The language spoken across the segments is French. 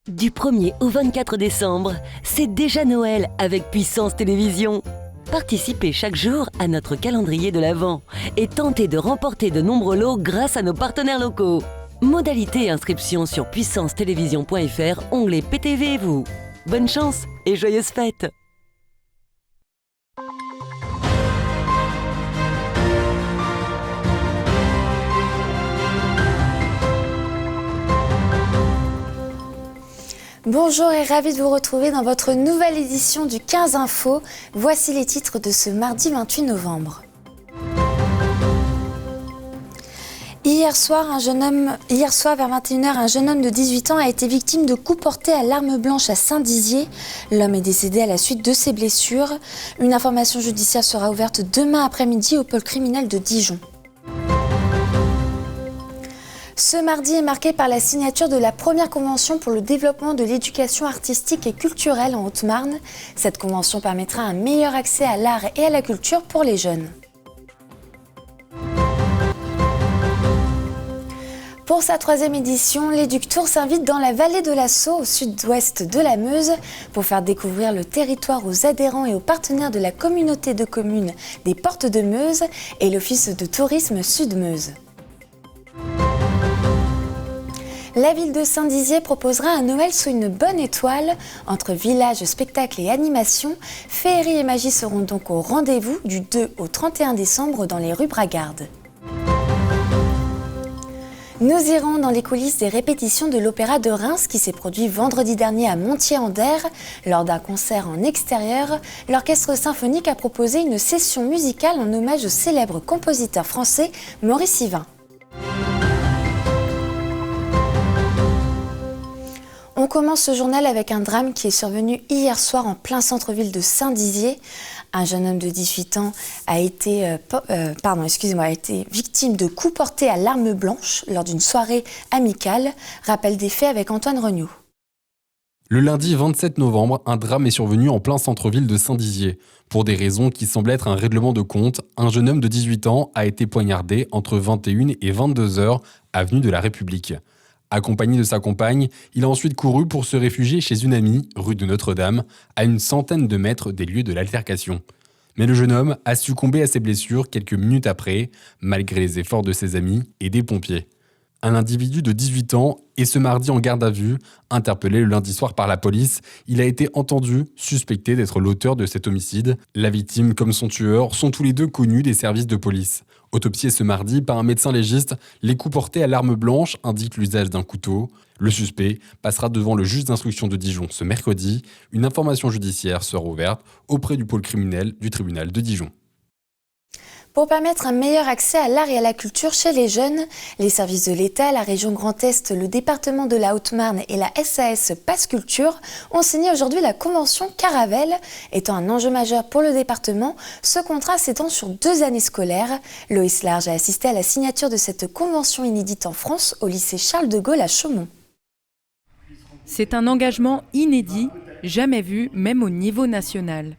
Du 1er au 24 décembre, c'est déjà Noël avec Puissance Télévisions. Participez chaque jour à notre calendrier de l'Avent et tentez de remporter de nombreux lots grâce à nos partenaires locaux. Modalité et inscription sur puissancetélévision.fr, onglet PTV et vous. Bonne chance et joyeuses fêtes! Bonjour et ravi de vous retrouver dans votre nouvelle édition du 15 Info. Voici les titres de ce mardi 28 novembre. Hier soir, vers 21h, un jeune homme de 18 ans a été victime de coups portés à l'arme blanche à Saint-Dizier. L'homme est décédé à la suite de ses blessures. Une information judiciaire sera ouverte demain après-midi au pôle criminel de Dijon. Ce mardi est marqué par la signature de la première convention pour le développement de l'éducation artistique et culturelle en Haute-Marne. Cette convention permettra un meilleur accès à l'art et à la culture pour les jeunes. Pour sa 3e édition, l'Éductour s'invite dans la vallée de la Sceau, au sud-ouest de la Meuse, pour faire découvrir le territoire aux adhérents et aux partenaires de la communauté de communes des Portes de Meuse et l'Office de tourisme Sud-Meuse. La ville de Saint-Dizier proposera un Noël sous une bonne étoile. Entre village, spectacle et animation, féerie et magie seront donc au rendez-vous du 2 au 31 décembre dans les rues Bragarde. Nous irons dans les coulisses des répétitions de l'Opéra de Reims qui s'est produit vendredi dernier à Montier-en-Der. Lors d'un concert en extérieur, l'Orchestre symphonique a proposé une session musicale en hommage au célèbre compositeur français Maurice Yvain. On commence ce journal avec un drame qui est survenu hier soir en plein centre-ville de Saint-Dizier. Un jeune homme de 18 ans a été victime de coups portés à l'arme blanche lors d'une soirée amicale. Rappel des faits avec Antoine Regnault. Le lundi 27 novembre, un drame est survenu en plein centre-ville de Saint-Dizier. Pour des raisons qui semblent être un règlement de compte, un jeune homme de 18 ans a été poignardé entre 21 et 22 heures, avenue de la République. Accompagné de sa compagne, il a ensuite couru pour se réfugier chez une amie, rue de Notre-Dame, à une centaine de mètres des lieux de l'altercation. Mais le jeune homme a succombé à ses blessures quelques minutes après, malgré les efforts de ses amis et des pompiers. Un individu de 18 ans est ce mardi en garde à vue. Interpellé le lundi soir par la police, il a été entendu, suspecté d'être l'auteur de cet homicide. La victime comme son tueur sont tous les deux connus des services de police. Autopsié ce mardi par un médecin légiste, les coups portés à l'arme blanche indiquent l'usage d'un couteau. Le suspect passera devant le juge d'instruction de Dijon ce mercredi. Une information judiciaire sera ouverte auprès du pôle criminel du tribunal de Dijon. Pour permettre un meilleur accès à l'art et à la culture chez les jeunes, les services de l'État, la région Grand Est, le département de la Haute-Marne et la SAS Pass Culture ont signé aujourd'hui la convention Caravelle. Étant un enjeu majeur pour le département, ce contrat s'étend sur 2 années scolaires. Loïs Large a assisté à la signature de cette convention inédite en France au lycée Charles de Gaulle à Chaumont. C'est un engagement inédit, jamais vu même au niveau national.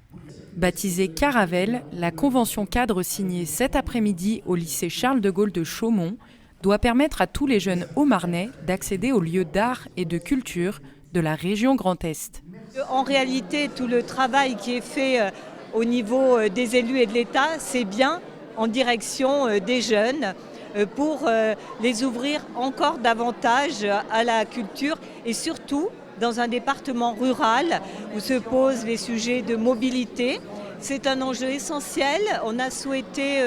Baptisée Caravelle, la convention cadre signée cet après-midi au lycée Charles de Gaulle de Chaumont doit permettre à tous les jeunes haut-marnais d'accéder aux lieux d'art et de culture de la région Grand Est. En réalité, tout le travail qui est fait au niveau des élus et de l'État, c'est bien en direction des jeunes pour les ouvrir encore davantage à la culture et surtout dans un département rural où se posent les sujets de mobilité. C'est un enjeu essentiel. On a souhaité,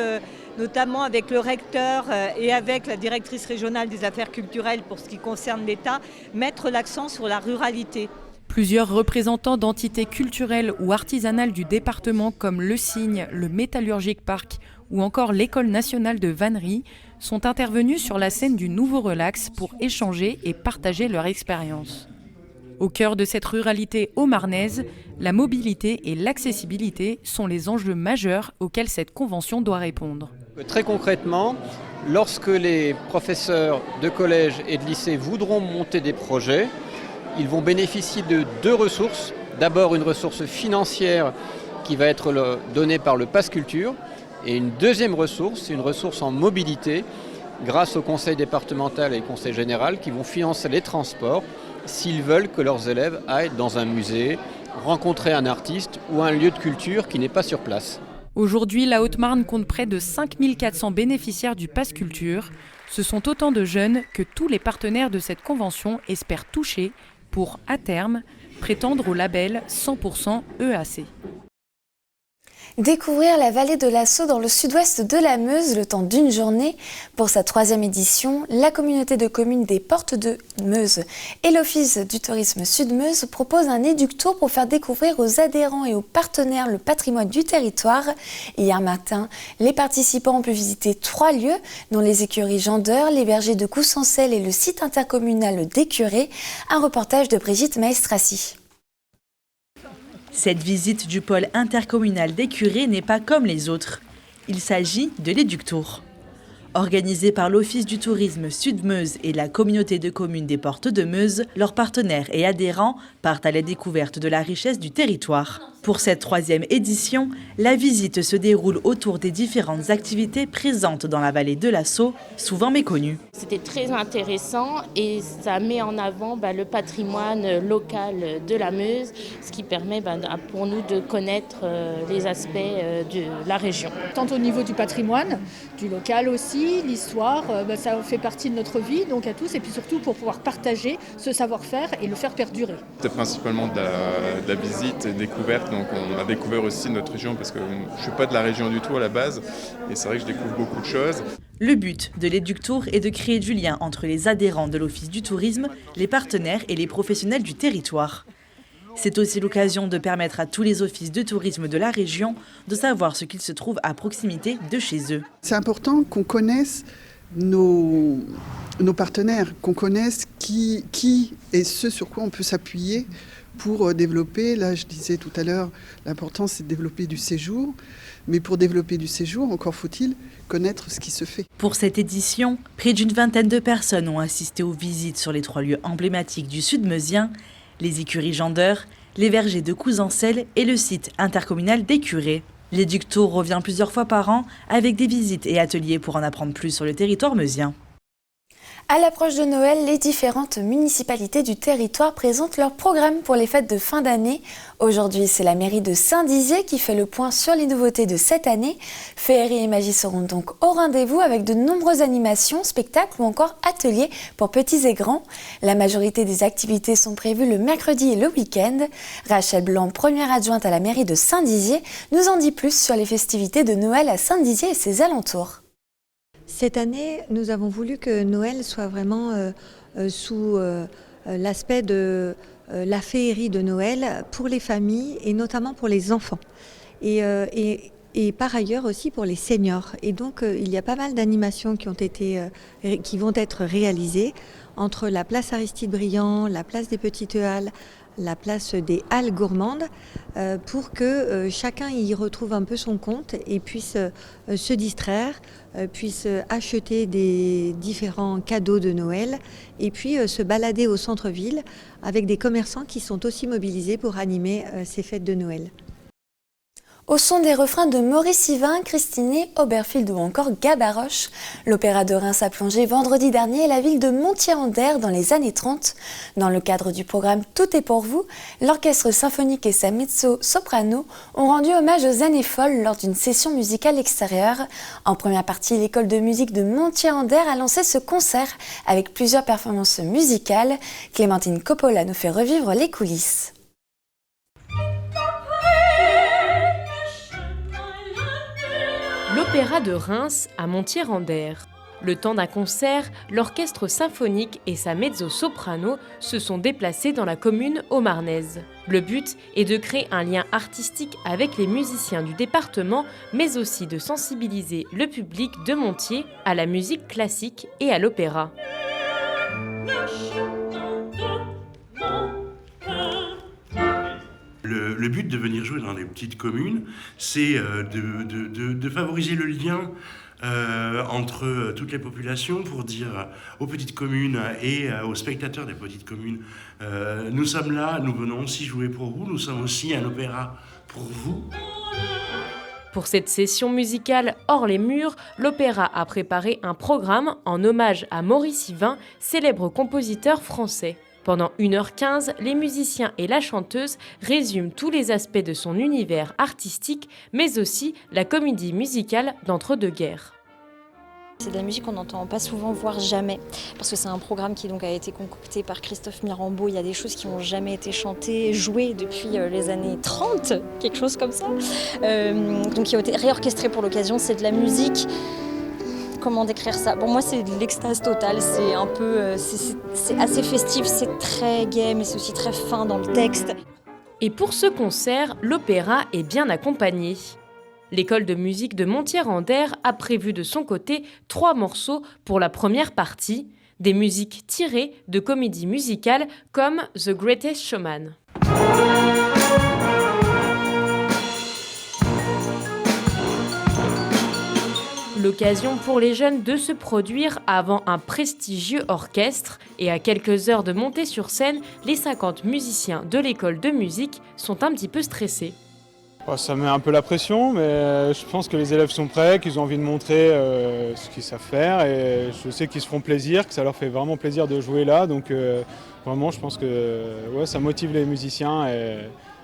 notamment avec le recteur et avec la directrice régionale des affaires culturelles pour ce qui concerne l'État, mettre l'accent sur la ruralité. Plusieurs représentants d'entités culturelles ou artisanales du département comme Le Cygne, le Métallurgique Parc ou encore l'École nationale de vannerie sont intervenus sur la scène du Nouveau Relax pour échanger et partager leur expérience. Au cœur de cette ruralité haut-marnaise, la mobilité et l'accessibilité sont les enjeux majeurs auxquels cette convention doit répondre. Très concrètement, lorsque les professeurs de collège et de lycée voudront monter des projets, ils vont bénéficier de 2 ressources. D'abord une ressource financière qui va être donnée par le Pass Culture et une deuxième ressource, une ressource en mobilité grâce au conseil départemental et au conseil général qui vont financer les transports s'ils veulent que leurs élèves aillent dans un musée, rencontrer un artiste ou un lieu de culture qui n'est pas sur place. Aujourd'hui, la Haute-Marne compte près de 5400 bénéficiaires du Pass Culture. Ce sont autant de jeunes que tous les partenaires de cette convention espèrent toucher pour, à terme, prétendre au label 100% EAC. Découvrir la vallée de la Saulx dans le sud-ouest de la Meuse le temps d'une journée. Pour sa 3e édition, la communauté de communes des Portes de Meuse et l'Office du tourisme Sud-Meuse proposent un éductour pour faire découvrir aux adhérents et aux partenaires le patrimoine du territoire. Hier matin, les participants ont pu visiter 3 lieux, dont les écuries Gendeur, les vergers de Coussancelle et le site intercommunal d'Écuré. Un reportage de Brigitte Maestrassi. Cette visite du pôle intercommunal d'Écuré n'est pas comme les autres. Il s'agit de l'Éductour. Organisé par l'Office du tourisme Sud-Meuse et la communauté de communes des Portes de Meuse, leurs partenaires et adhérents partent à la découverte de la richesse du territoire. Pour cette 3e édition, la visite se déroule autour des différentes activités présentes dans la vallée de la Saulx, souvent méconnues. C'était très intéressant et ça met en avant le patrimoine local de la Meuse, ce qui permet pour nous de connaître les aspects de la région. Tant au niveau du patrimoine, du local aussi, l'histoire, ça fait partie de notre vie, donc à tous, et puis surtout pour pouvoir partager ce savoir-faire et le faire perdurer. C'était principalement de la visite et découverte. Donc on a découvert aussi notre région parce que je ne suis pas de la région du tout à la base et c'est vrai que je découvre beaucoup de choses. Le but de l'Éductour est de créer du lien entre les adhérents de l'Office du tourisme, les partenaires et les professionnels du territoire. C'est aussi l'occasion de permettre à tous les offices de tourisme de la région de savoir ce qu'il se trouve à proximité de chez eux. C'est important qu'on connaisse nos partenaires, qu'on connaisse qui et ce sur quoi on peut s'appuyer pour développer. Là, je disais tout à l'heure, l'important c'est de développer du séjour. Mais pour développer du séjour, encore faut-il connaître ce qui se fait. Pour cette édition, près d'une vingtaine de personnes ont assisté aux visites sur les 3 lieux emblématiques du sud meusien, les écuries Gendeur, les vergers de Coussancelle et le site intercommunal d'Écuré. L'Éductour revient plusieurs fois par an avec des visites et ateliers pour en apprendre plus sur le territoire meusien. À l'approche de Noël, les différentes municipalités du territoire présentent leur programme pour les fêtes de fin d'année. Aujourd'hui, c'est la mairie de Saint-Dizier qui fait le point sur les nouveautés de cette année. Féerie et magie seront donc au rendez-vous avec de nombreuses animations, spectacles ou encore ateliers pour petits et grands. La majorité des activités sont prévues le mercredi et le week-end. Rachel Blanc, première adjointe à la mairie de Saint-Dizier, nous en dit plus sur les festivités de Noël à Saint-Dizier et ses alentours. Cette année, nous avons voulu que Noël soit vraiment sous l'aspect de la féerie de Noël pour les familles et notamment pour les enfants. Et par ailleurs aussi pour les seniors. Et donc il y a pas mal d'animations qui vont être réalisées entre la place Aristide-Briand, la place des Petites Halles, la place des Halles gourmandes pour que chacun y retrouve un peu son compte et puisse se distraire, puisse acheter des différents cadeaux de Noël et puis se balader au centre-ville avec des commerçants qui sont aussi mobilisés pour animer ces fêtes de Noël. Au son des refrains de Maurice Yvain, Christinet, Oberfield ou encore Gabaroche, l'Opéra de Reims a plongé vendredi dernier la ville de Montier-en-Der dans les années 30. Dans le cadre du programme Tout est pour vous, l'orchestre symphonique et sa mezzo-soprano ont rendu hommage aux années folles lors d'une session musicale extérieure. En première partie, l'école de musique de Montier-en-Der a lancé ce concert avec plusieurs performances musicales. Clémentine Coppola nous fait revivre les coulisses. L'Opéra de Reims à Montier-en-Der. Le temps d'un concert, l'orchestre symphonique et sa mezzo-soprano se sont déplacés dans la commune haut-marnaise. Le but est de créer un lien artistique avec les musiciens du département, mais aussi de sensibiliser le public de Montier à la musique classique et à l'opéra. Le but de venir jouer dans les petites communes, c'est de favoriser le lien entre toutes les populations pour dire aux petites communes et aux spectateurs des petites communes, nous sommes là, nous venons aussi jouer pour vous, nous sommes aussi un opéra pour vous. Pour cette session musicale hors les murs, l'opéra a préparé un programme en hommage à Maurice Yvain, célèbre compositeur français. Pendant 1h15, les musiciens et la chanteuse résument tous les aspects de son univers artistique, mais aussi la comédie musicale d'entre-deux-guerres. C'est de la musique qu'on n'entend pas souvent, voire jamais, parce que c'est un programme qui donc a été concocté par Christophe Mirambeau. Il y a des choses qui n'ont jamais été chantées, jouées depuis les années 30, quelque chose comme ça, donc qui ont été réorchestrées pour l'occasion. C'est de la musique, comment décrire ça? Bon, moi c'est de l'extase totale, c'est un peu, c'est assez festif, c'est très gai, mais c'est aussi très fin dans le texte. Et pour ce concert, l'opéra est bien accompagné. L'école de musique de Montier-en-Der a prévu de son côté 3 morceaux pour la première partie, des musiques tirées de comédies musicales comme The Greatest Showman. L'occasion pour les jeunes de se produire avant un prestigieux orchestre et à quelques heures de montée sur scène, les 50 musiciens de l'école de musique sont un petit peu stressés. Ça met un peu la pression, mais je pense que les élèves sont prêts, qu'ils ont envie de montrer ce qu'ils savent faire et je sais qu'ils se feront plaisir, que ça leur fait vraiment plaisir de jouer là. Donc vraiment, je pense que ça motive les musiciens et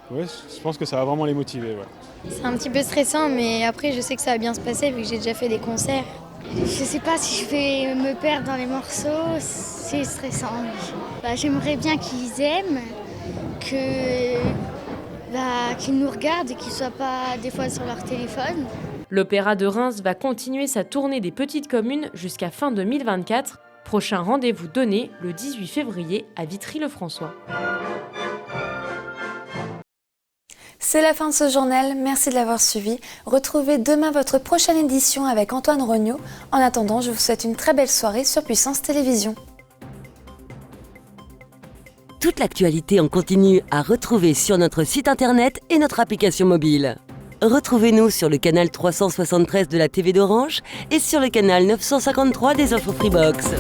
je pense que ça va vraiment les motiver. Ouais. C'est un petit peu stressant, mais après, je sais que ça va bien se passer vu que j'ai déjà fait des concerts. Je sais pas si je vais me perdre dans les morceaux, c'est stressant. J'aimerais bien qu'ils aiment, qu'ils nous regardent et qu'ils ne soient pas des fois sur leur téléphone. L'Opéra de Reims va continuer sa tournée des petites communes jusqu'à fin 2024. Prochain rendez-vous donné le 18 février à Vitry-le-François. C'est la fin de ce journal, merci de l'avoir suivi. Retrouvez demain votre prochaine édition avec Antoine Regnault. En attendant, je vous souhaite une très belle soirée sur Puissance Télévisions. Toute l'actualité en continu à retrouver sur notre site internet et notre application mobile. Retrouvez-nous sur le canal 373 de la TV d'Orange et sur le canal 953 des Infos Freebox.